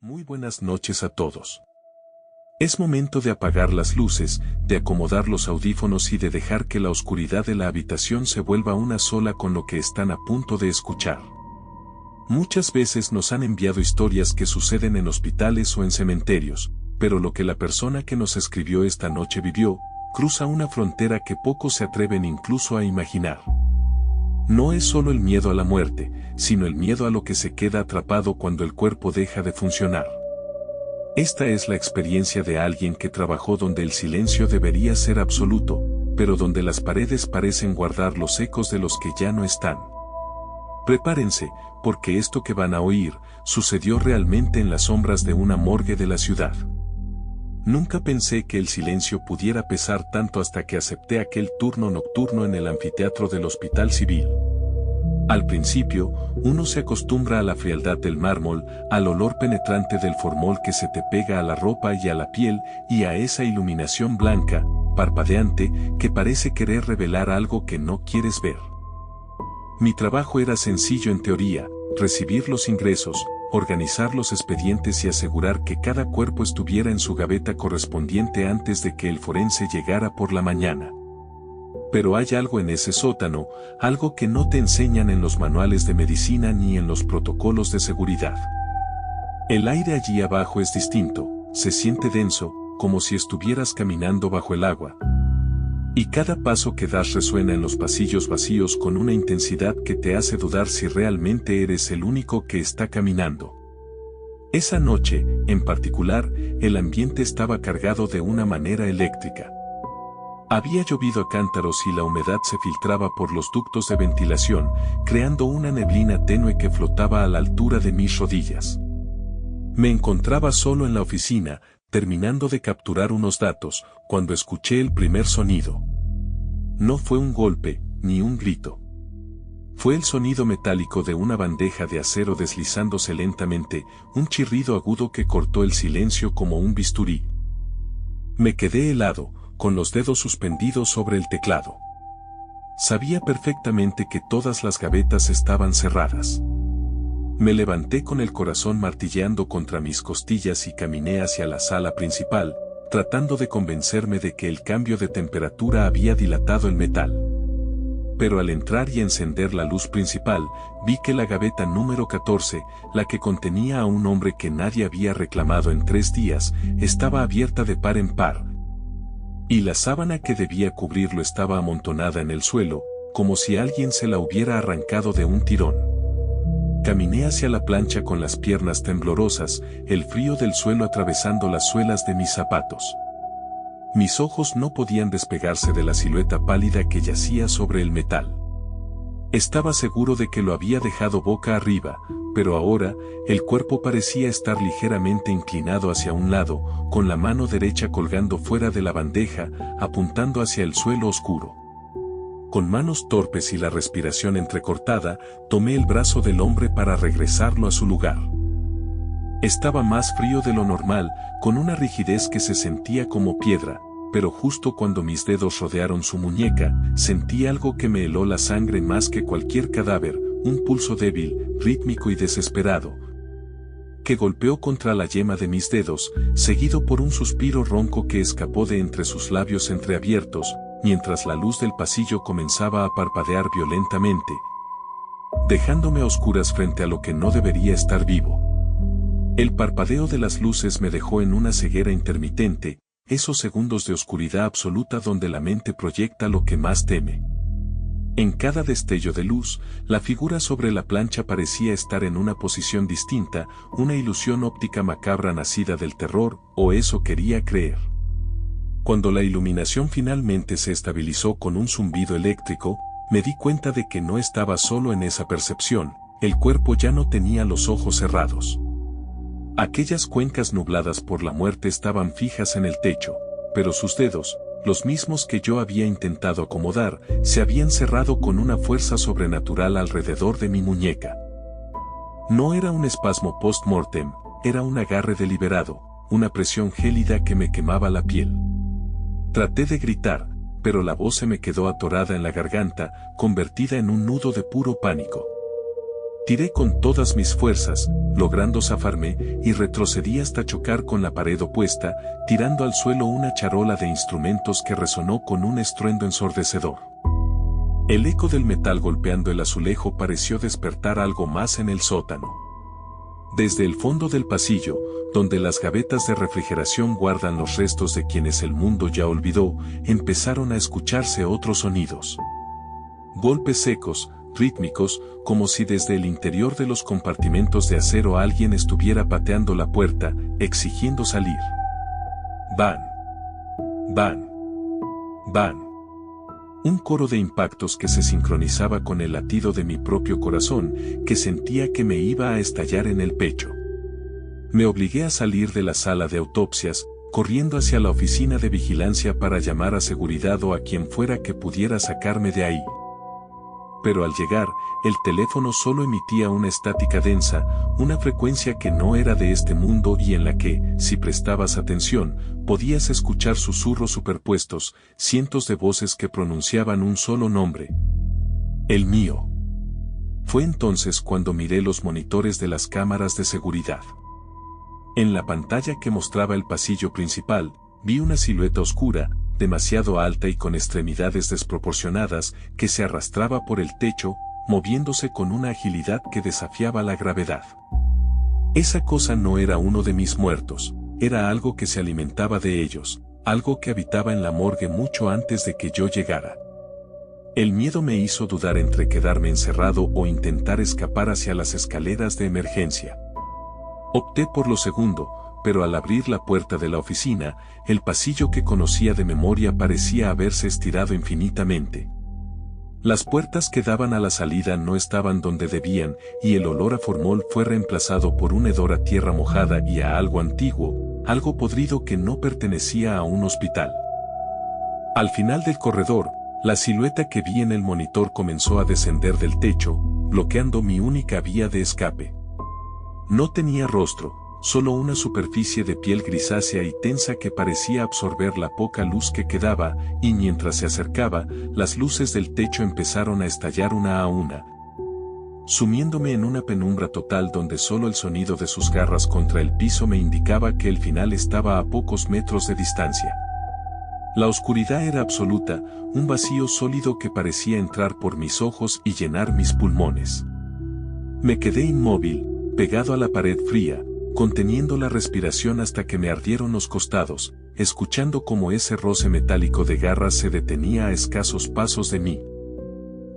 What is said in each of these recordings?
Muy buenas noches a todos. Es momento de apagar las luces, de acomodar los audífonos y de dejar que la oscuridad de la habitación se vuelva una sola con lo que están a punto de escuchar. Muchas veces nos han enviado historias que suceden en hospitales o en cementerios, pero lo que la persona que nos escribió esta noche vivió, cruza una frontera que pocos se atreven incluso a imaginar. No es solo el miedo a la muerte, sino el miedo a lo que se queda atrapado cuando el cuerpo deja de funcionar. Esta es la experiencia de alguien que trabajó donde el silencio debería ser absoluto, pero donde las paredes parecen guardar los ecos de los que ya no están. Prepárense, porque esto que van a oír, sucedió realmente en las sombras de una morgue de la ciudad. Nunca pensé que el silencio pudiera pesar tanto hasta que acepté aquel turno nocturno en el anfiteatro del Hospital Civil. Al principio, uno se acostumbra a la frialdad del mármol, al olor penetrante del formol que se te pega a la ropa y a la piel, y a esa iluminación blanca, parpadeante, que parece querer revelar algo que no quieres ver. Mi trabajo era sencillo en teoría: recibir los ingresos, organizar los expedientes y asegurar que cada cuerpo estuviera en su gaveta correspondiente antes de que el forense llegara por la mañana. Pero hay algo en ese sótano, algo que no te enseñan en los manuales de medicina ni en los protocolos de seguridad. El aire allí abajo es distinto, se siente denso, como si estuvieras caminando bajo el agua. Y cada paso que das resuena en los pasillos vacíos con una intensidad que te hace dudar si realmente eres el único que está caminando. Esa noche, en particular, el ambiente estaba cargado de una manera eléctrica. Había llovido a cántaros y la humedad se filtraba por los ductos de ventilación, creando una neblina tenue que flotaba a la altura de mis rodillas. Me encontraba solo en la oficina, terminando de capturar unos datos, cuando escuché el primer sonido. No fue un golpe, ni un grito. Fue el sonido metálico de una bandeja de acero deslizándose lentamente, un chirrido agudo que cortó el silencio como un bisturí. Me quedé helado, con los dedos suspendidos sobre el teclado. Sabía perfectamente que todas las gavetas estaban cerradas. Me levanté con el corazón martilleando contra mis costillas y caminé hacia la sala principal, tratando de convencerme de que el cambio de temperatura había dilatado el metal. Pero al entrar y encender la luz principal, vi que la gaveta número 14, la que contenía a un hombre que nadie había reclamado en 3 días, estaba abierta de par en par. Y la sábana que debía cubrirlo estaba amontonada en el suelo, como si alguien se la hubiera arrancado de un tirón. Caminé hacia la plancha con las piernas temblorosas, el frío del suelo atravesando las suelas de mis zapatos. Mis ojos no podían despegarse de la silueta pálida que yacía sobre el metal. Estaba seguro de que lo había dejado boca arriba, pero ahora, el cuerpo parecía estar ligeramente inclinado hacia un lado, con la mano derecha colgando fuera de la bandeja, apuntando hacia el suelo oscuro. Con manos torpes y la respiración entrecortada, tomé el brazo del hombre para regresarlo a su lugar. Estaba más frío de lo normal, con una rigidez que se sentía como piedra, pero justo cuando mis dedos rodearon su muñeca, sentí algo que me heló la sangre más que cualquier cadáver, un pulso débil, rítmico y desesperado, que golpeó contra la yema de mis dedos, seguido por un suspiro ronco que escapó de entre sus labios entreabiertos, mientras la luz del pasillo comenzaba a parpadear violentamente, dejándome a oscuras frente a lo que no debería estar vivo. El parpadeo de las luces me dejó en una ceguera intermitente, esos segundos de oscuridad absoluta donde la mente proyecta lo que más teme. En cada destello de luz, la figura sobre la plancha parecía estar en una posición distinta, una ilusión óptica macabra nacida del terror, o eso quería creer. Cuando la iluminación finalmente se estabilizó con un zumbido eléctrico, me di cuenta de que no estaba solo en esa percepción, el cuerpo ya no tenía los ojos cerrados. Aquellas cuencas nubladas por la muerte estaban fijas en el techo, pero sus dedos, los mismos que yo había intentado acomodar, se habían cerrado con una fuerza sobrenatural alrededor de mi muñeca. No era un espasmo post-mortem, era un agarre deliberado, una presión gélida que me quemaba la piel. Traté de gritar, pero la voz se me quedó atorada en la garganta, convertida en un nudo de puro pánico. Tiré con todas mis fuerzas, logrando zafarme, y retrocedí hasta chocar con la pared opuesta, tirando al suelo una charola de instrumentos que resonó con un estruendo ensordecedor. El eco del metal golpeando el azulejo pareció despertar algo más en el sótano. Desde el fondo del pasillo, donde las gavetas de refrigeración guardan los restos de quienes el mundo ya olvidó, empezaron a escucharse otros sonidos. Golpes secos, rítmicos, como si desde el interior de los compartimentos de acero alguien estuviera pateando la puerta, exigiendo salir. Van. Van. Van. Un coro de impactos que se sincronizaba con el latido de mi propio corazón, que sentía que me iba a estallar en el pecho. Me obligué a salir de la sala de autopsias, corriendo hacia la oficina de vigilancia para llamar a seguridad o a quien fuera que pudiera sacarme de ahí. Pero al llegar, el teléfono solo emitía una estática densa, una frecuencia que no era de este mundo y en la que, si prestabas atención, podías escuchar susurros superpuestos, cientos de voces que pronunciaban un solo nombre. El mío. Fue entonces cuando miré los monitores de las cámaras de seguridad. En la pantalla que mostraba el pasillo principal, vi una silueta oscura, demasiado alta y con extremidades desproporcionadas, que se arrastraba por el techo, moviéndose con una agilidad que desafiaba la gravedad. Esa cosa no era uno de mis muertos, era algo que se alimentaba de ellos, algo que habitaba en la morgue mucho antes de que yo llegara. El miedo me hizo dudar entre quedarme encerrado o intentar escapar hacia las escaleras de emergencia. Opté por lo segundo, pero al abrir la puerta de la oficina, el pasillo que conocía de memoria parecía haberse estirado infinitamente. Las puertas que daban a la salida no estaban donde debían, y el olor a formol fue reemplazado por un hedor a tierra mojada y a algo antiguo, algo podrido que no pertenecía a un hospital. Al final del corredor, la silueta que vi en el monitor comenzó a descender del techo, bloqueando mi única vía de escape. No tenía rostro, solo una superficie de piel grisácea y tensa que parecía absorber la poca luz que quedaba, y mientras se acercaba, las luces del techo empezaron a estallar una a una, sumiéndome en una penumbra total donde solo el sonido de sus garras contra el piso me indicaba que el final estaba a pocos metros de distancia. La oscuridad era absoluta, un vacío sólido que parecía entrar por mis ojos y llenar mis pulmones. Me quedé inmóvil, pegado a la pared fría, conteniendo la respiración hasta que me ardieron los costados, escuchando cómo ese roce metálico de garras se detenía a escasos pasos de mí.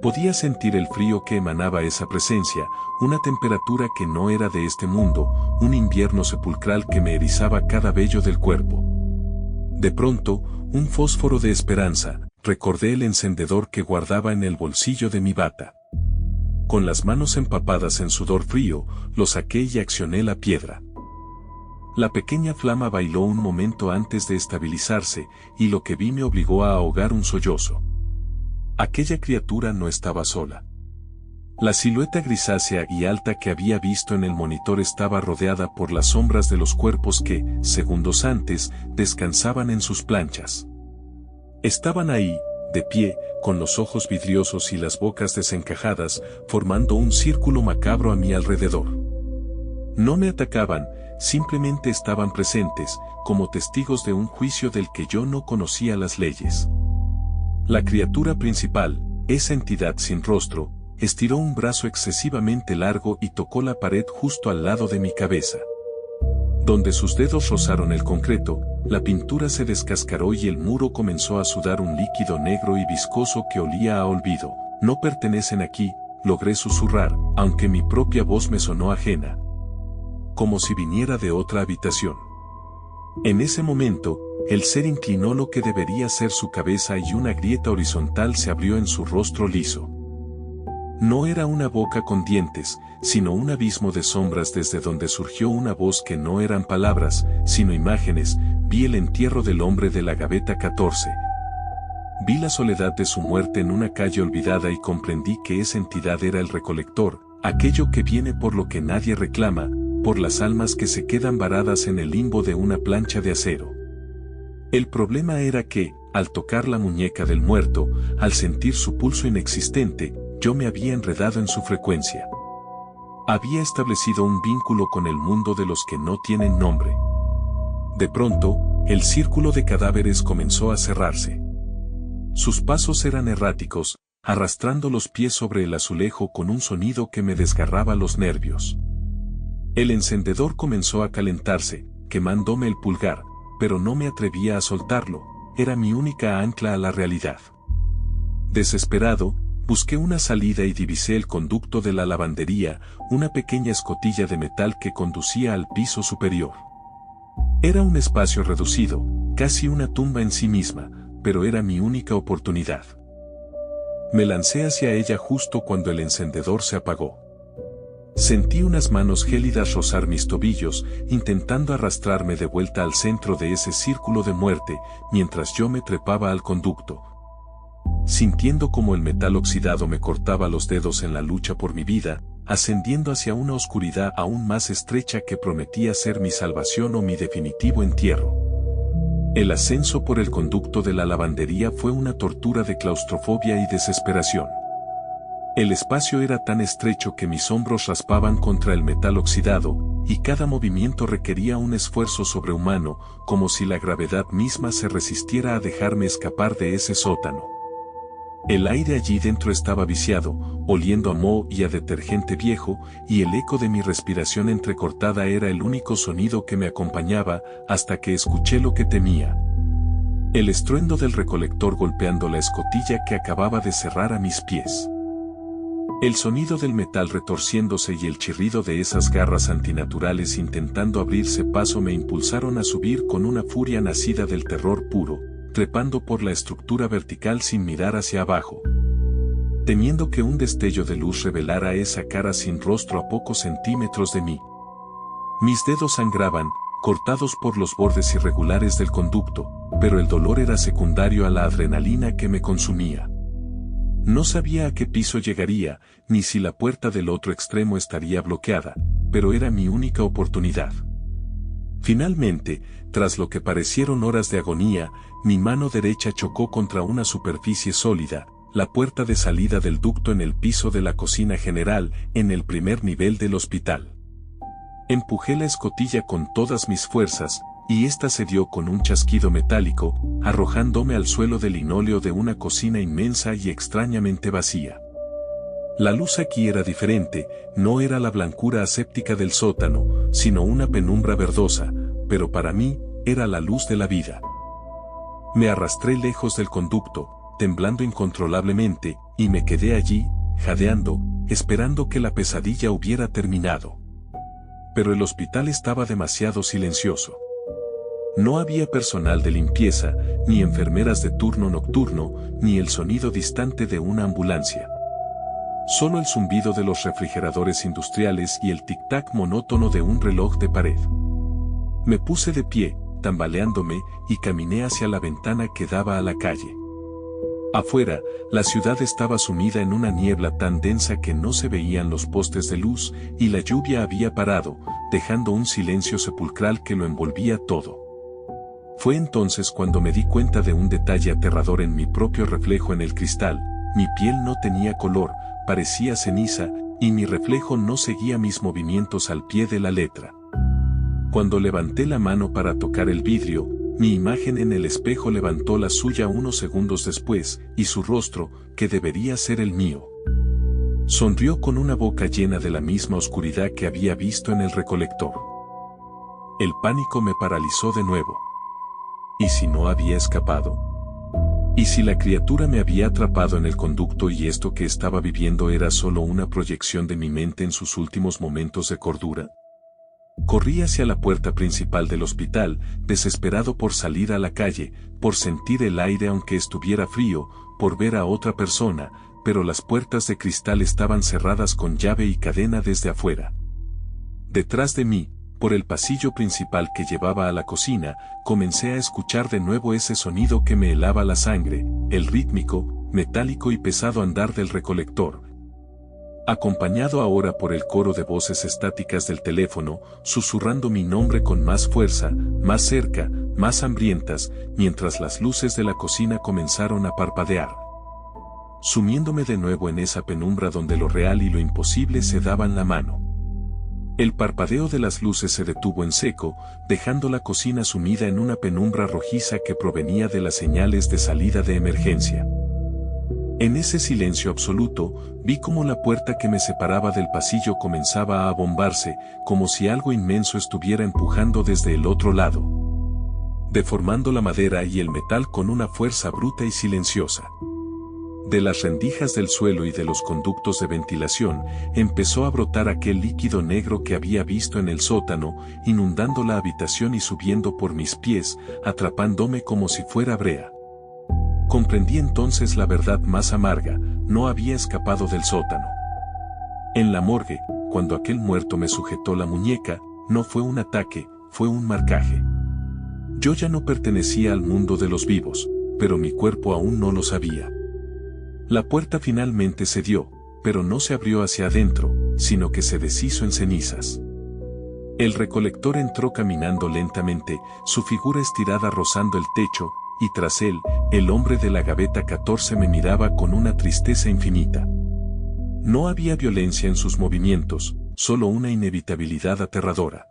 Podía sentir el frío que emanaba esa presencia, una temperatura que no era de este mundo, un invierno sepulcral que me erizaba cada vello del cuerpo. De pronto, un fósforo de esperanza, recordé el encendedor que guardaba en el bolsillo de mi bata. Con las manos empapadas en sudor frío, lo saqué y accioné la piedra. La pequeña flama bailó un momento antes de estabilizarse, y lo que vi me obligó a ahogar un sollozo. Aquella criatura no estaba sola. La silueta grisácea y alta que había visto en el monitor estaba rodeada por las sombras de los cuerpos que, segundos antes, descansaban en sus planchas. Estaban ahí, de pie, con los ojos vidriosos y las bocas desencajadas, formando un círculo macabro a mi alrededor. No me atacaban, simplemente estaban presentes, como testigos de un juicio del que yo no conocía las leyes. La criatura principal, esa entidad sin rostro, estiró un brazo excesivamente largo y tocó la pared justo al lado de mi cabeza. Donde sus dedos rozaron el concreto, la pintura se descascaró y el muro comenzó a sudar un líquido negro y viscoso que olía a olvido. No pertenecen aquí, logré susurrar, aunque mi propia voz me sonó ajena. Como si viniera de otra habitación. En ese momento, el ser inclinó lo que debería ser su cabeza y una grieta horizontal se abrió en su rostro liso. No era una boca con dientes, sino un abismo de sombras desde donde surgió una voz que no eran palabras, sino imágenes. Vi el entierro del hombre de la gaveta 14. Vi la soledad de su muerte en una calle olvidada y comprendí que esa entidad era el recolector, aquello que viene por lo que nadie reclama, por las almas que se quedan varadas en el limbo de una plancha de acero. El problema era que, al tocar la muñeca del muerto, al sentir su pulso inexistente, yo me había enredado en su frecuencia. Había establecido un vínculo con el mundo de los que no tienen nombre. De pronto, el círculo de cadáveres comenzó a cerrarse. Sus pasos eran erráticos, arrastrando los pies sobre el azulejo con un sonido que me desgarraba los nervios. El encendedor comenzó a calentarse, quemándome el pulgar, pero no me atrevía a soltarlo, era mi única ancla a la realidad. Desesperado, busqué una salida y divisé el conducto de la lavandería, una pequeña escotilla de metal que conducía al piso superior. Era un espacio reducido, casi una tumba en sí misma, pero era mi única oportunidad. Me lancé hacia ella justo cuando el encendedor se apagó. Sentí unas manos gélidas rozar mis tobillos, intentando arrastrarme de vuelta al centro de ese círculo de muerte, mientras yo me trepaba al conducto. Sintiendo como el metal oxidado me cortaba los dedos en la lucha por mi vida, ascendiendo hacia una oscuridad aún más estrecha que prometía ser mi salvación o mi definitivo entierro. El ascenso por el conducto de la lavandería fue una tortura de claustrofobia y desesperación. El espacio era tan estrecho que mis hombros raspaban contra el metal oxidado, y cada movimiento requería un esfuerzo sobrehumano, como si la gravedad misma se resistiera a dejarme escapar de ese sótano. El aire allí dentro estaba viciado, oliendo a moho y a detergente viejo, y el eco de mi respiración entrecortada era el único sonido que me acompañaba, hasta que escuché lo que temía. El estruendo del recolector golpeando la escotilla que acababa de cerrar a mis pies. El sonido del metal retorciéndose y el chirrido de esas garras antinaturales intentando abrirse paso me impulsaron a subir con una furia nacida del terror puro, trepando por la estructura vertical sin mirar hacia abajo. Temiendo que un destello de luz revelara esa cara sin rostro a pocos centímetros de mí. Mis dedos sangraban, cortados por los bordes irregulares del conducto, pero el dolor era secundario a la adrenalina que me consumía. No sabía a qué piso llegaría, ni si la puerta del otro extremo estaría bloqueada, pero era mi única oportunidad. Finalmente, tras lo que parecieron horas de agonía, mi mano derecha chocó contra una superficie sólida, la puerta de salida del ducto en el piso de la cocina general, en el primer nivel del hospital. Empujé la escotilla con todas mis fuerzas, y ésta se dio con un chasquido metálico, arrojándome al suelo de linóleo de una cocina inmensa y extrañamente vacía. La luz aquí era diferente, no era la blancura aséptica del sótano, sino una penumbra verdosa, pero para mí, era la luz de la vida. Me arrastré lejos del conducto, temblando incontrolablemente, y me quedé allí, jadeando, esperando que la pesadilla hubiera terminado. Pero el hospital estaba demasiado silencioso. No había personal de limpieza, ni enfermeras de turno nocturno, ni el sonido distante de una ambulancia. Solo el zumbido de los refrigeradores industriales y el tic-tac monótono de un reloj de pared. Me puse de pie, tambaleándome, y caminé hacia la ventana que daba a la calle. Afuera, la ciudad estaba sumida en una niebla tan densa que no se veían los postes de luz, y la lluvia había parado, dejando un silencio sepulcral que lo envolvía todo. Fue entonces cuando me di cuenta de un detalle aterrador en mi propio reflejo en el cristal. Mi piel no tenía color, parecía ceniza, y mi reflejo no seguía mis movimientos al pie de la letra. Cuando levanté la mano para tocar el vidrio, mi imagen en el espejo levantó la suya unos segundos después, y su rostro, que debería ser el mío, sonrió con una boca llena de la misma oscuridad que había visto en el recolector. El pánico me paralizó de nuevo. ¿Y si no había escapado? ¿Y si la criatura me había atrapado en el conducto y esto que estaba viviendo era solo una proyección de mi mente en sus últimos momentos de cordura? Corrí hacia la puerta principal del hospital, desesperado por salir a la calle, por sentir el aire aunque estuviera frío, por ver a otra persona, pero las puertas de cristal estaban cerradas con llave y cadena desde afuera. Detrás de mí, por el pasillo principal que llevaba a la cocina, comencé a escuchar de nuevo ese sonido que me helaba la sangre, el rítmico, metálico y pesado andar del recolector, acompañado ahora por el coro de voces estáticas del teléfono, susurrando mi nombre con más fuerza, más cerca, más hambrientas, mientras las luces de la cocina comenzaron a parpadear. Sumiéndome de nuevo en esa penumbra donde lo real y lo imposible se daban la mano. El parpadeo de las luces se detuvo en seco, dejando la cocina sumida en una penumbra rojiza que provenía de las señales de salida de emergencia. En ese silencio absoluto, vi cómo la puerta que me separaba del pasillo comenzaba a abombarse, como si algo inmenso estuviera empujando desde el otro lado, deformando la madera y el metal con una fuerza bruta y silenciosa. De las rendijas del suelo y de los conductos de ventilación, empezó a brotar aquel líquido negro que había visto en el sótano, inundando la habitación y subiendo por mis pies, atrapándome como si fuera brea. Comprendí entonces la verdad más amarga: no había escapado del sótano. En la morgue, cuando aquel muerto me sujetó la muñeca, no fue un ataque, fue un marcaje. Yo ya no pertenecía al mundo de los vivos, pero mi cuerpo aún no lo sabía. La puerta finalmente cedió, pero no se abrió hacia adentro, sino que se deshizo en cenizas. El recolector entró caminando lentamente, su figura estirada rozando el techo, y tras él, el hombre de la gaveta 14 me miraba con una tristeza infinita. No había violencia en sus movimientos, solo una inevitabilidad aterradora.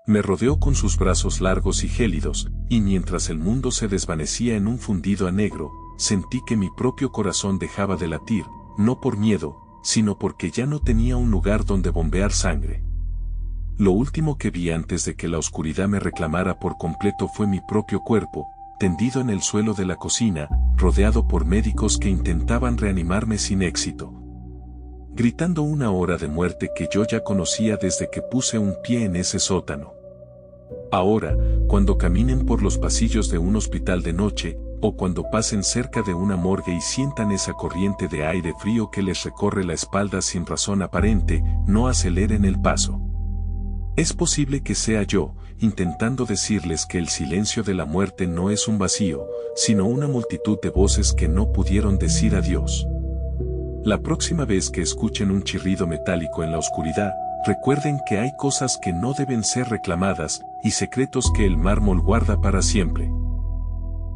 Me rodeó con sus brazos largos y gélidos, y mientras el mundo se desvanecía en un fundido a negro, sentí que mi propio corazón dejaba de latir, no por miedo, sino porque ya no tenía un lugar donde bombear sangre. Lo último que vi antes de que la oscuridad me reclamara por completo fue mi propio cuerpo, tendido en el suelo de la cocina, rodeado por médicos que intentaban reanimarme sin éxito, gritando una hora de muerte que yo ya conocía desde que puse un pie en ese sótano. Ahora, cuando caminen por los pasillos de un hospital de noche, o cuando pasen cerca de una morgue y sientan esa corriente de aire frío que les recorre la espalda sin razón aparente, no aceleren el paso. Es posible que sea yo, intentando decirles que el silencio de la muerte no es un vacío, sino una multitud de voces que no pudieron decir adiós. La próxima vez que escuchen un chirrido metálico en la oscuridad, recuerden que hay cosas que no deben ser reclamadas, y secretos que el mármol guarda para siempre.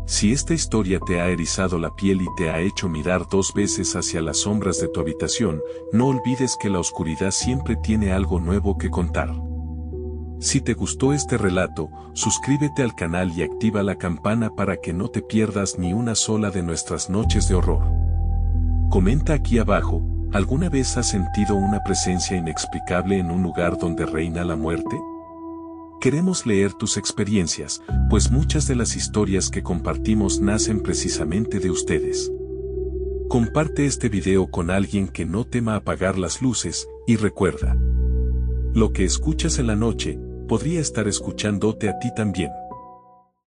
Si esta historia te ha erizado la piel y te ha hecho mirar 2 veces hacia las sombras de tu habitación, no olvides que la oscuridad siempre tiene algo nuevo que contar. Si te gustó este relato, suscríbete al canal y activa la campana para que no te pierdas ni una sola de nuestras noches de horror. Comenta aquí abajo, ¿alguna vez has sentido una presencia inexplicable en un lugar donde reina la muerte? Queremos leer tus experiencias, pues muchas de las historias que compartimos nacen precisamente de ustedes. Comparte este video con alguien que no tema apagar las luces, y recuerda: lo que escuchas en la noche, podría estar escuchándote a ti también.